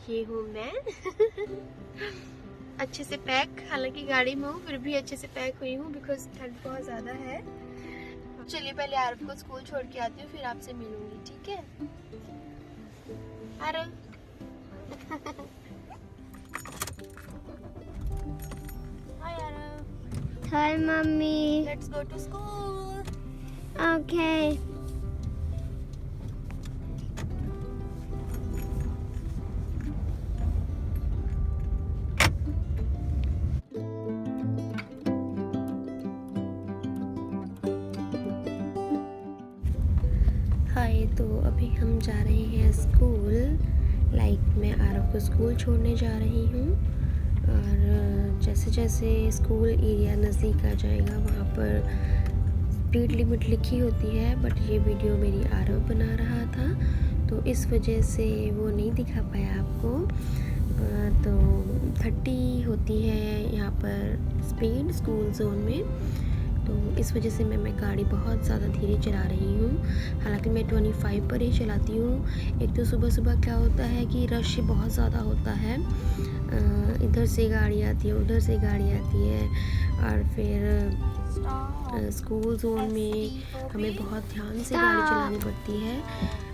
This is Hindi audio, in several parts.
ये हूँ मैं। अच्छे से पैक, हालांकि गाड़ी में हूँ फिर भी अच्छे से पैक हुई हूँ बिकॉज ठंड बहुत ज़्यादा है। चलिए पहले आरव को स्कूल छोड़ के आती हूँ फिर आपसे मिलूंगी, ठीक है? Aarav hi Aarav. Hi, mommy. Let's go to school. Okay. Hi, तो अभी हम जा रहे हैं स्कूल। मैं आरव को स्कूल छोड़ने जा रही हूँ और जैसे जैसे स्कूल एरिया नज़दीक आ जाएगा वहाँ पर स्पीड लिमिट लिखी होती है, बट ये वीडियो मेरी आरव बना रहा था तो इस वजह से वो नहीं दिखा पाया आपको। तो 30 होती है यहाँ पर स्पीड स्कूल जोन में, तो इस वजह से मैं गाड़ी बहुत ज़्यादा धीरे चला रही हूँ। हालांकि मैं 25 पर ही चलाती हूँ। एक तो सुबह सुबह क्या होता है कि रश बहुत ज़्यादा होता है, इधर से गाड़ी आती है उधर से गाड़ी आती है, और फिर स्कूल जोन में हमें बहुत ध्यान से गाड़ी चलानी पड़ती है,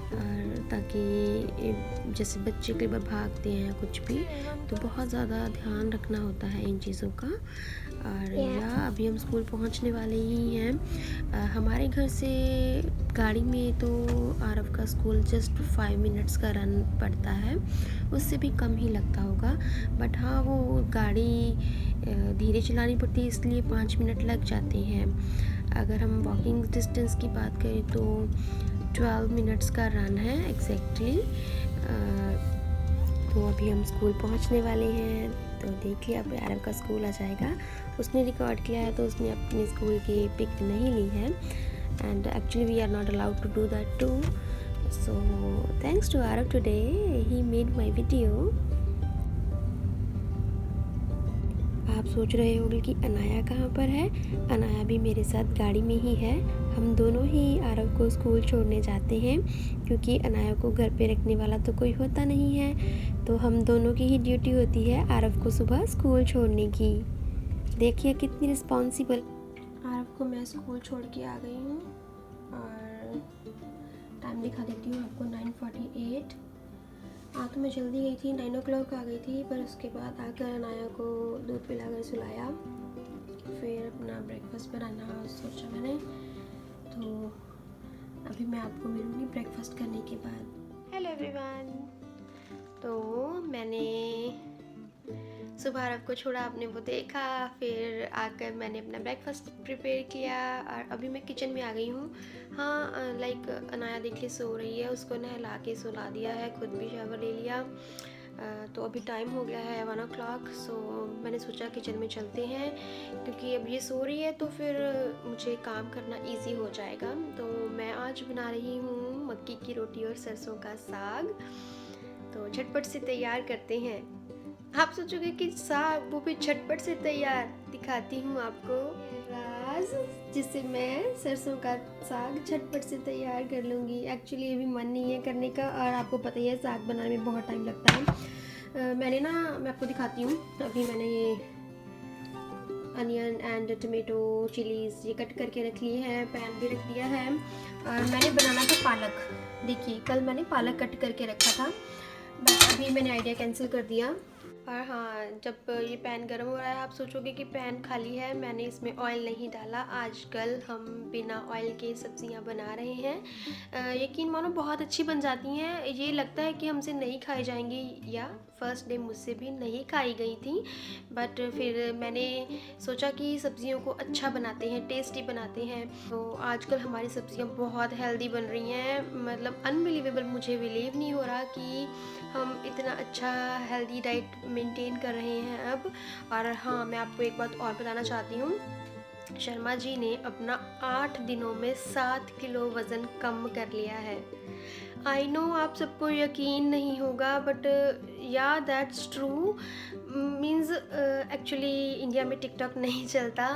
और ताकि जैसे बच्चे कई बार भागते हैं कुछ भी, तो बहुत ज़्यादा ध्यान रखना होता है इन चीज़ों का। और अभी हम स्कूल पहुंचने वाले ही हैं। हमारे घर से गाड़ी में तो आरव का स्कूल जस्ट 5 मिनट्स का रन पड़ता है, उससे भी कम ही लगता होगा, बट हाँ वो गाड़ी धीरे चलानी पड़ती है इसलिए 5 मिनट लग जाते हैं। अगर हम वॉकिंग डिस्टेंस की बात करें तो 12 मिनट्स का रन है एग्जैक्टली। तो अभी हम स्कूल पहुंचने वाले हैं, तो देख लिया अब आरव का स्कूल आ जाएगा। उसने रिकॉर्ड किया है तो उसने अपने स्कूल की पिक नहीं ली है, and actually we are not allowed to do that too. So thanks to Aarav today, he made my video. आप सोच रहे होंगे कि अनाया कहाँ पर है। अनाया भी मेरे साथ गाड़ी में ही है। हम दोनों ही आरव को स्कूल छोड़ने जाते हैं क्योंकि अनाया को घर पे रखने वाला तो कोई होता नहीं है, तो हम दोनों की ही ड्यूटी होती है आरव को सुबह स्कूल छोड़ने की। देखिए कितनी रिस्पॉन्सिबल। आरव को मैं स्कूल छोड़ के आ गई हूँ और टाइम दिखा देती हूँ आपको, 9:48। तो मैं जल्दी गई थी, 9 o'clock आ गई थी, पर उसके बाद आकर अनाया को दूध पिलाकर सुलाया, फिर अपना ब्रेकफास्ट बनाना सोचा मैंने। तो अभी मैं आपको मिलूँगी ब्रेकफास्ट करने के बाद। Hello everyone. तो मैंने सुबह आरव को छोड़ा, आपने वो देखा, फिर आकर मैंने अपना ब्रेकफास्ट प्रिपेयर किया और अभी मैं किचन में आ गई हूँ। हाँ अनाया देखिए सो रही है, उसको नहला के सुला दिया है, खुद भी शावर ले लिया। तो अभी टाइम हो गया है 1 o'clock। सो मैंने सोचा किचन में चलते हैं क्योंकि अब ये सो रही है तो फिर मुझे काम करना इजी हो जाएगा। तो मैं आज बना रही हूँ मक्की की रोटी और सरसों का साग, तो झटपट से तैयार करते हैं। आप सोचोगे कि साग वो भी झटपट से तैयार, दिखाती हूँ आपको राज जिससे मैं सरसों का साग झटपट से तैयार कर लूँगी। एक्चुअली अभी मन नहीं है करने का, और आपको पता ही है साग बनाने में बहुत टाइम लगता है। मैं आपको दिखाती हूँ। अभी मैंने ये अनियन एंड टमेटो चिलीज़ ये कट करके रख लिए हैं, पैन भी रख दिया है, और मैंने बनाना था पालक। देखिए कल मैंने पालक कट करके रखा था, बट अभी मैंने आइडिया कैंसिल कर दिया। और हाँ, जब ये पैन गर्म हो रहा है आप सोचोगे कि पैन खाली है, मैंने इसमें ऑयल नहीं डाला। आजकल हम बिना ऑयल के सब्जियां बना रहे हैं, यकीन मानो बहुत अच्छी बन जाती हैं। ये लगता है कि हमसे नहीं खाई जाएंगी, या फर्स्ट डे मुझसे भी नहीं खाई गई थी, बट फिर मैंने सोचा कि सब्जियों को अच्छा बनाते हैं, टेस्टी बनाते हैं। तो आजकल हमारी सब्जियां बहुत हेल्दी बन रही हैं, मतलब अनबिलीवेबल, मुझे बिलीव नहीं हो रहा कि हम इतना अच्छा हेल्दी डाइट मेंटेन कर रहे हैं अब। और हाँ, मैं आपको एक बात और बताना चाहती हूँ, शर्मा जी ने अपना 8 दिनों में 7 किलो वज़न कम कर लिया है। आई नो आप सबको यकीन नहीं होगा, बट या that's true. Means actually India में टिकटॉक नहीं चलता।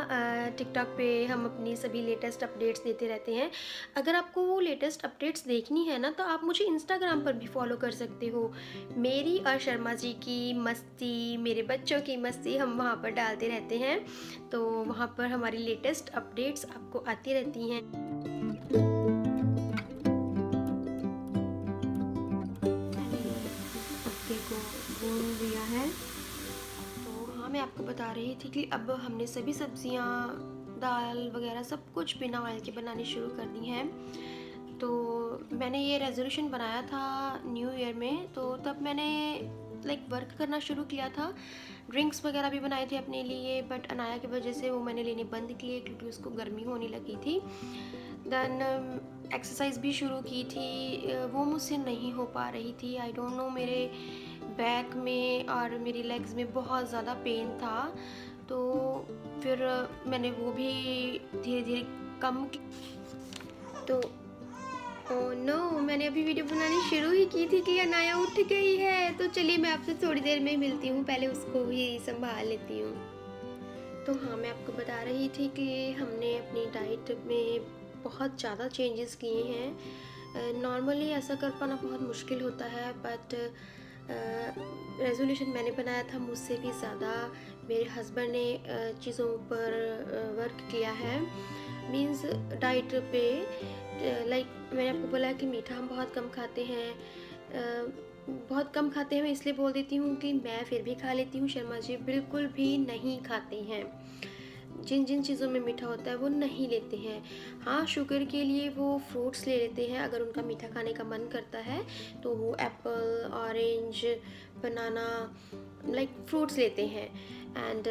टिकटॉक पे हम अपनी सभी लेटेस्ट अपडेट्स देते रहते हैं। अगर आपको वो लेटेस्ट अपडेट्स देखनी है ना, तो आप मुझे इंस्टाग्राम पर भी फॉलो कर सकते हो। मेरी और शर्मा जी की मस्ती, मेरे बच्चों की मस्ती हम वहाँ पर डालते रहते हैं, तो वहाँ पर हमारी लेटेस्ट अपडेट्स आपको आती रहती हैं। पत्ते को भून दिया है। तो हाँ, मैं आपको बता रही थी कि अब हमने सभी सब्जियां, दाल वगैरह सब कुछ बिना ऑयल के बनानी शुरू कर दी हैं। तो मैंने ये रेजोल्यूशन बनाया था न्यू ईयर में, तो तब मैंने वर्क करना शुरू किया था। ड्रिंक्स वगैरह भी बनाए थे अपने लिए, बट अनाया की वजह से वो मैंने लेने बंद किए क्योंकि उसको गर्मी होने लगी थी। देन एक्सरसाइज भी शुरू की थी, वो मुझसे नहीं हो पा रही थी। आई डोंट नो, मेरे बैक में और मेरी लेग्स में बहुत ज़्यादा पेन था, तो फिर मैंने वो भी धीरे धीरे कम की। तो ओह नो, मैंने अभी वीडियो बनानी शुरू ही की थी कि अनाया उठ गई है। तो चलिए मैं आपसे थोड़ी देर में मिलती हूँ, पहले उसको भी संभाल लेती हूँ। तो हाँ, मैं आपको बता रही थी कि हमने अपनी डाइट में बहुत ज़्यादा चेंजेस किए हैं। नॉर्मली ऐसा कर पाना बहुत मुश्किल होता है, बट रेजोल्यूशन मैंने बनाया था, मुझसे भी ज़्यादा मेरे हस्बैंड ने चीज़ों पर वर्क किया है। मीन्स डाइट पे मैंने आपको बोला कि मीठा हम बहुत कम खाते हैं। बहुत कम खाते हैं, मैं इसलिए बोल देती हूँ कि मैं फिर भी खा लेती हूँ, शर्मा जी बिल्कुल भी नहीं खाते हैं। जिन जिन चीज़ों में मीठा होता है वो नहीं लेते हैं। हाँ, शुगर के लिए वो फ्रूट्स ले लेते हैं, अगर उनका मीठा खाने का मन करता है तो वो एप्पल, ऑरेंज, बनाना फ्रूट्स लेते हैं। एंड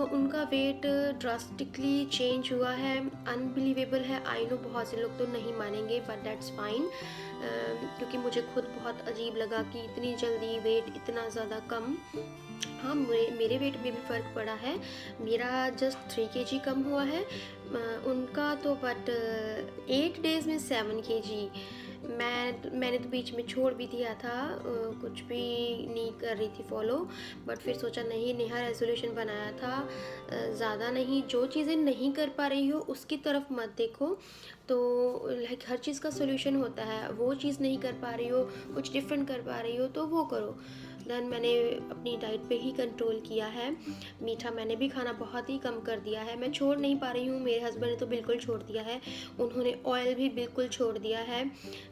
उनका वेट ड्रास्टिकली चेंज हुआ है, अनबिलीवेबल है। आई नो बहुत से लोग तो नहीं मानेंगे, बट दैट्स फाइन, क्योंकि मुझे खुद बहुत अजीब लगा कि इतनी जल्दी वेट इतना ज़्यादा कम। हाँ, मेरे वेट में भी फ़र्क पड़ा है। मेरा जस्ट 3 kg कम हुआ है, उनका तो बट 8 डेज़ में 7 kg। मैंने तो बीच में छोड़ भी दिया था, कुछ भी नहीं कर रही थी फॉलो, बट फिर सोचा नहीं, नेहा रेजोल्यूशन बनाया था, ज़्यादा नहीं, जो चीज़ें नहीं कर पा रही हो उसकी तरफ मत देखो। तो हर चीज़ का सोल्यूशन होता है, वो चीज़ नहीं कर पा रही हो, कुछ डिफरेंट कर पा रही हो तो वो करो। देन मैंने अपनी डाइट पे ही कंट्रोल किया है। मीठा मैंने भी खाना बहुत ही कम कर दिया है, मैं छोड़ नहीं पा रही हूँ। मेरे हस्बैंड ने तो बिल्कुल छोड़ दिया है, उन्होंने ऑयल भी बिल्कुल छोड़ दिया है।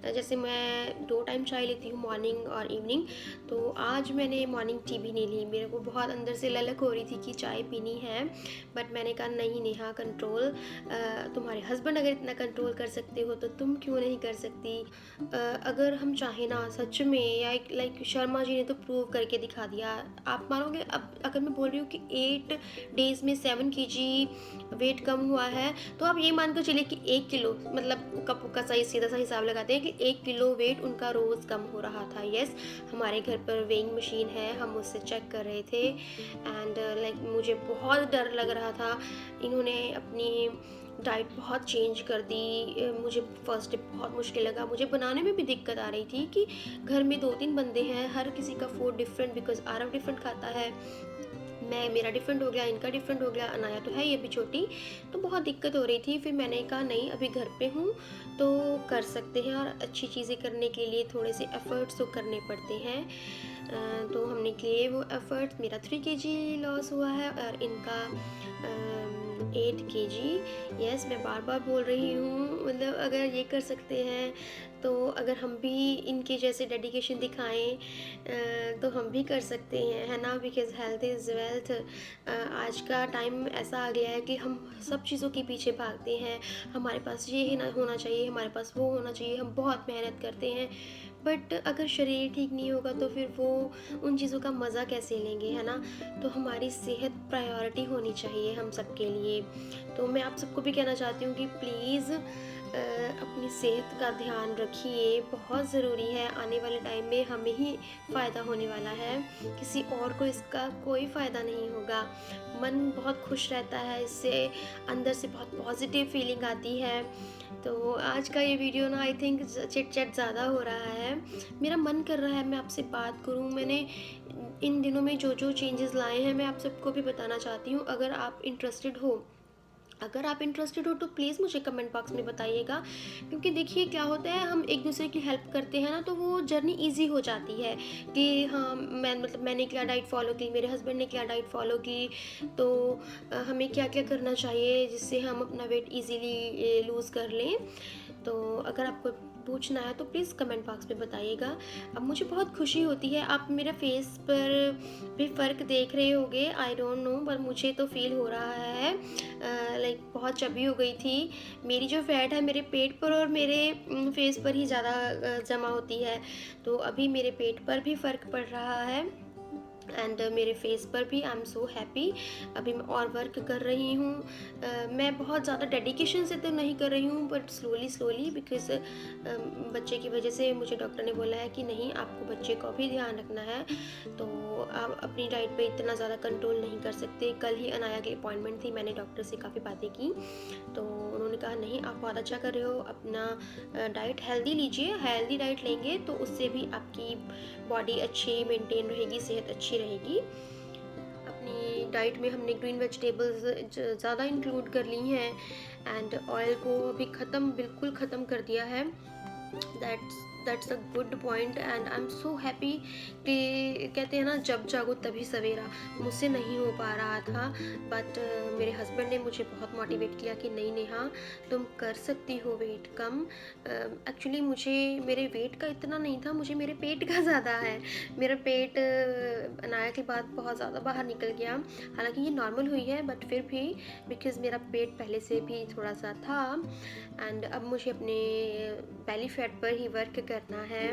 जैसे मैं 2 टाइम चाय लेती हूँ, मॉर्निंग और इवनिंग, तो आज मैंने मॉर्निंग टी भी नहीं ली। मेरे को बहुत अंदर से ललक हो रही थी कि चाय पीनी है, बट मैंने कहा नहीं नेहा, कंट्रोल, तुम्हारे हस्बैंड अगर इतना कंट्रोल कर सकते हो तो तुम क्यों नहीं कर सकती। अगर हम चाहें ना सच में, या शर्मा जी ने तो प्रूव करके दिखा दिया। आप मानोगे, अब अगर मैं बोल रही हूँ कि 8 डेज़ में 7 kg वेट कम हुआ है, तो आप ये मान कर चलिए कि 1 किलो, मतलब कप का सही सीधा सा हिसाब लगाते हैं कि 1 किलो वेट उनका रोज़ कम हो रहा था। यस, हमारे घर पर वेइंग मशीन है, हम उससे चेक कर रहे थे। एंड मुझे बहुत डर लग रहा था। इन्होंने अपनी डाइट बहुत चेंज कर दी। मुझे फर्स्ट डे बहुत मुश्किल लगा, मुझे बनाने में भी दिक्कत आ रही थी कि घर में 2-3 बंदे हैं, हर किसी का food different, because Aarav different खाता है, मेरा डिफरेंट हो गया, इनका डिफरेंट हो गया, अनाया तो है ये भी छोटी, तो बहुत दिक्कत हो रही थी। फिर मैंने कहा नहीं, अभी घर पे हूँ तो कर सकते हैं, और अच्छी चीज़ें करने के लिए थोड़े से एफ़र्ट्स तो करने पड़ते हैं। तो हमने किए वो एफ़र्ट्स। मेरा 3 kg लॉस हुआ है और इनका 8 kg। यस, मैं बार बार बोल रही हूँ, मतलब अगर ये कर सकते हैं तो अगर हम भी इनके जैसे डेडिकेशन दिखाएं तो हम भी कर सकते हैं, है ना, बिकॉज हेल्थ इज़ वेल्थ। आज का टाइम ऐसा आ गया है कि हम सब चीज़ों के पीछे भागते हैं, हमारे पास ये ना होना चाहिए, हमारे पास वो होना चाहिए, हम बहुत मेहनत करते हैं, बट अगर शरीर ठीक नहीं होगा तो फिर वो उन चीज़ों का मज़ा कैसे लेंगे, है ना। तो हमारी सेहत प्रायोरिटी होनी चाहिए हम सब के लिए। तो मैं आप सबको भी कहना चाहती हूँ कि प्लीज़ अपनी सेहत का ध्यान रखिए, बहुत ज़रूरी है। आने वाले टाइम में हमें ही फ़ायदा होने वाला है, किसी और को इसका कोई फ़ायदा नहीं होगा। मन बहुत खुश रहता है इससे, अंदर से बहुत पॉजिटिव फीलिंग आती है। तो आज का ये वीडियो ना आई थिंक चिट चैट ज़्यादा हो रहा है। मेरा मन कर रहा है मैं आपसे बात करूं। मैंने इन दिनों में जो जो चेंजेस लाए हैं मैं आप सबको भी बताना चाहती हूं। अगर आप इंटरेस्टेड हो तो प्लीज़ मुझे कमेंट बॉक्स में बताइएगा, क्योंकि देखिए क्या होता है, हम एक दूसरे की हेल्प करते हैं ना तो वो जर्नी इजी हो जाती है कि हाँ मैंने क्या डाइट फॉलो की, मेरे हस्बैंड ने क्या डाइट फॉलो की, तो हमें क्या क्या करना चाहिए जिससे हम अपना वेट इजीली लूज़ कर लें। तो अगर आपको पूछना है तो प्लीज़ कमेंट बॉक्स में बताइएगा। अब मुझे बहुत खुशी होती है, आप मेरे फेस पर भी फ़र्क देख रहे होंगे, आई डोंट नो, पर मुझे तो फील हो रहा है लाइक बहुत चबी हो गई थी। मेरी जो फैट है मेरे पेट पर और मेरे फेस पर ही ज़्यादा जमा होती है, तो अभी मेरे पेट पर भी फ़र्क पड़ रहा है एंड मेरे फेस पर भी। I am so happy. अभी मैं और वर्क कर रही हूँ। मैं बहुत ज़्यादा डेडिकेशन से तो नहीं कर रही हूँ, बट स्लोली बिकॉज बच्चे की वजह से मुझे डॉक्टर ने बोला है कि नहीं, आपको बच्चे का भी ध्यान रखना है, तो आप अपनी डाइट पे इतना ज़्यादा कंट्रोल नहीं कर सकते। कल ही अनाया की अपॉइंटमेंट थी, मैंने डॉक्टर से काफ़ी बातें की, तो उन्होंने कहा नहीं आप बहुत अच्छा कर रहे हो, अपना डाइट हेल्दी लीजिए, हेल्दी डाइट लेंगे तो उससे भी आपकी बॉडी अच्छी मेंटेन रहेगी, सेहत अच्छी रहेगी। अपनी डाइट में हमने ग्रीन वेजिटेबल्स ज़्यादा इंक्लूड कर ली हैं एंड ऑयल को अभी बिल्कुल ख़त्म कर दिया है। That's a good point and I am so happy कि कहते हैं ना जब जागो तभी सवेरा, मुझसे नहीं हो पा रहा था, बट मेरे हस्बैंड ने मुझे बहुत मोटिवेट किया कि नहीं नेहा, तुम कर सकती हो वेट कम। एक्चुअली मुझे मेरे वेट का इतना नहीं था, मुझे मेरे पेट का ज़्यादा है। मेरा पेट अनाया के बाद बहुत ज़्यादा बाहर निकल गया, हालांकि ये नॉर्मल हुई है बट फिर भी बिकॉज़ मेरा पेट पहले से भी थोड़ा सा था एंड अब मुझे अपने बेली फैट पर ही वर्क करना है।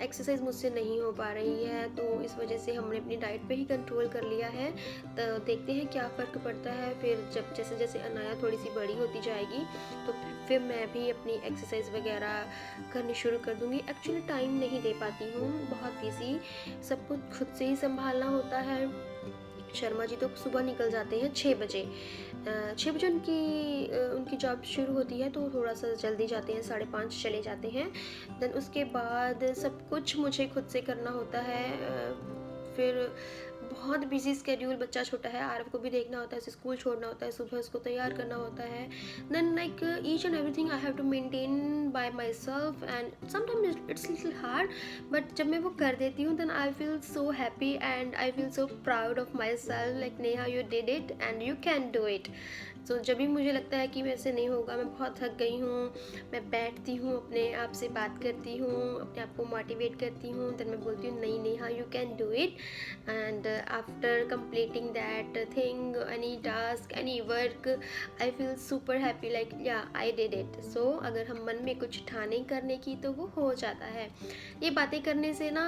एक्सरसाइज मुझसे नहीं हो पा रही है, तो इस वजह से हमने अपनी डाइट पे ही कंट्रोल कर लिया है। तो देखते हैं क्या फ़र्क पड़ता है। फिर जब जैसे जैसे अनाया थोड़ी सी बड़ी होती जाएगी तो फिर मैं भी अपनी एक्सरसाइज वगैरह करनी शुरू कर दूँगी। एक्चुअली टाइम नहीं दे पाती हूँ, बहुत बिजी, सब कुछ खुद से ही संभालना होता है। शर्मा जी तो सुबह निकल जाते हैं 6 बजे। 6 बजे उनकी जॉब शुरू होती है, तो थोड़ा सा जल्दी जाते हैं, 5:30 चले जाते हैं। देन उसके बाद सब कुछ मुझे खुद से करना होता है। फिर बहुत बिजी स्केड्यूल, बच्चा छोटा है, आरव को भी देखना होता है, उसे स्कूल छोड़ना होता है, सुबह उसको तैयार करना होता है। Then like each and everything I have to maintain by myself and sometimes it's little hard, but जब मैं वो कर देती हूँ then I feel so happy and I feel so proud of myself, like Neha you did it and you can do it. So जब भी मुझे लगता है कि मेरे से नहीं होगा, मैं बहुत थक गई हूँ, मैं बैठती हूँ, अपने आप से बात करती हूँ, अपने आप को मोटिवेट करती हूँ, देन मैं बोलती हूँ नहीं Neha you can do it. And after completing that thing, any task, any work, I feel super happy, like yeah I did it. So अगर हम मन में कुछ ठाने करने की तो वो हो जाता है। ये बातें करने से ना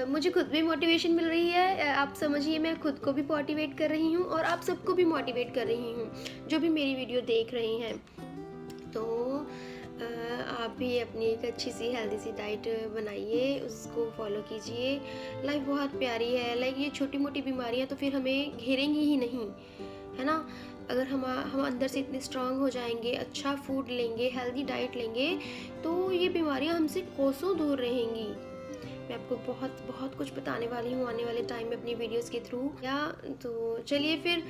मुझे खुद भी मोटिवेशन मिल रही है। आप समझिए मैं खुद को भी मोटिवेट कर रही हूँ और आप सबको भी मोटिवेट कर रही हूँ जो भी मेरी वीडियो देख रहे हैं। तो आप भी अपनी एक अच्छी सी हेल्दी सी डाइट बनाइए, उसको फॉलो कीजिए। लाइफ बहुत प्यारी है, लाइक ये छोटी मोटी बीमारियां तो फिर हमें घेरेंगी ही नहीं, है ना। अगर हम अंदर से इतने स्ट्रांग हो जाएंगे, अच्छा फूड लेंगे, हेल्दी डाइट लेंगे, तो ये बीमारियां हमसे कोसों दूर रहेंगी। मैं आपको बहुत बहुत कुछ बताने वाली हूँ आने वाले टाइम में अपनी वीडियोस के थ्रू। या तो चलिए फिर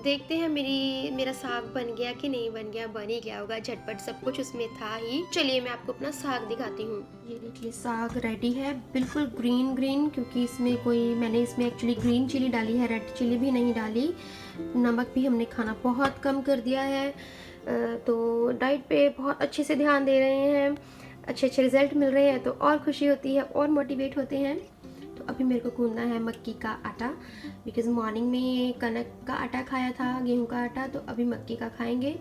देखते हैं मेरा साग बन गया कि नहीं बन गया। बन ही गया होगा, झटपट सब कुछ उसमें था ही। चलिए मैं आपको अपना साग दिखाती हूँ। ये देखिए साग रेडी है, बिल्कुल ग्रीन, क्योंकि मैंने इसमें एक्चुअली ग्रीन चिली डाली है, रेड चिली भी नहीं डाली। नमक भी हमने खाना बहुत कम कर दिया है। तो डाइट पे बहुत अच्छे से ध्यान दे रहे हैं, अच्छे रिजल्ट मिल रहे हैं तो और खुशी होती है और मोटिवेट होते हैं। तो अभी मेरे को गूंदना है मक्की का आटा, बिकॉज़ मॉर्निंग में कनक का आटा खाया था, गेहूं का आटा, तो अभी मक्की का खाएंगे।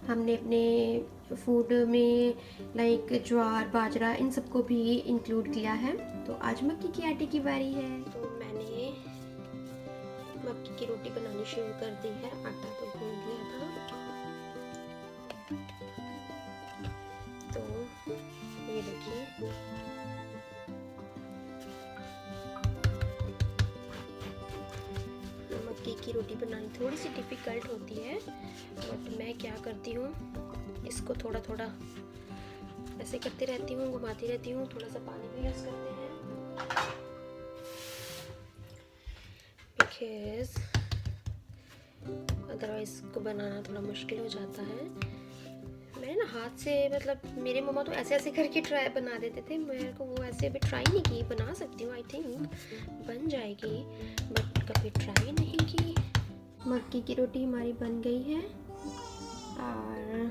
हमने अपने फूड में लाइक ज्वार बाजरा इन सबको भी इंक्लूड किया है। तो आज मक्की के आटे की बारी है। तो मैंने मक्की की रोटी बनानी शुरू कर दी है। आटा तो गूंद लिया था। मक्की की रोटी बनानी थोड़ी सी डिफ़िकल्ट होती है, बट मैं क्या करती हूँ, इसको थोड़ा थोड़ा ऐसे करते रहती हूँ, घुमाती रहती हूँ। थोड़ा सा पानी भी यूज़ करते हैं बिकॉज अदरवाइज़ इसको बनाना थोड़ा मुश्किल हो जाता है। मैंने ना हाथ से, मतलब मेरे मम्मा तो ऐसे ऐसे करके ट्राई बना देते थे, मेरे को वो ऐसे अभी ट्राई नहीं की। बना सकती हूँ, आई थिंक बन जाएगी, बट कभी ट्राई नहीं की। मक्की की रोटी हमारी बन गई है और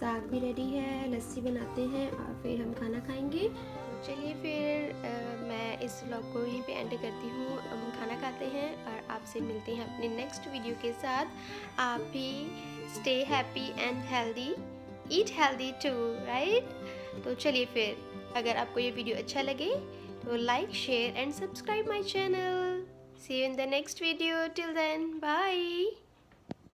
साग भी रेडी है, लस्सी बनाते हैं और फिर हम खाना खाएंगे। चलिए फिर मैं इस व्लॉग को यहीं पे एंड करती हूँ। हम खाना खाते हैं और आपसे मिलते हैं अपने नेक्स्ट वीडियो के साथ। आप भी stay happy and healthy, eat healthy too, right? तो चलिए फिर, अगर आपको ये वीडियो अच्छा लगे तो like, share and subscribe my channel. See you in the next video. Till then, bye.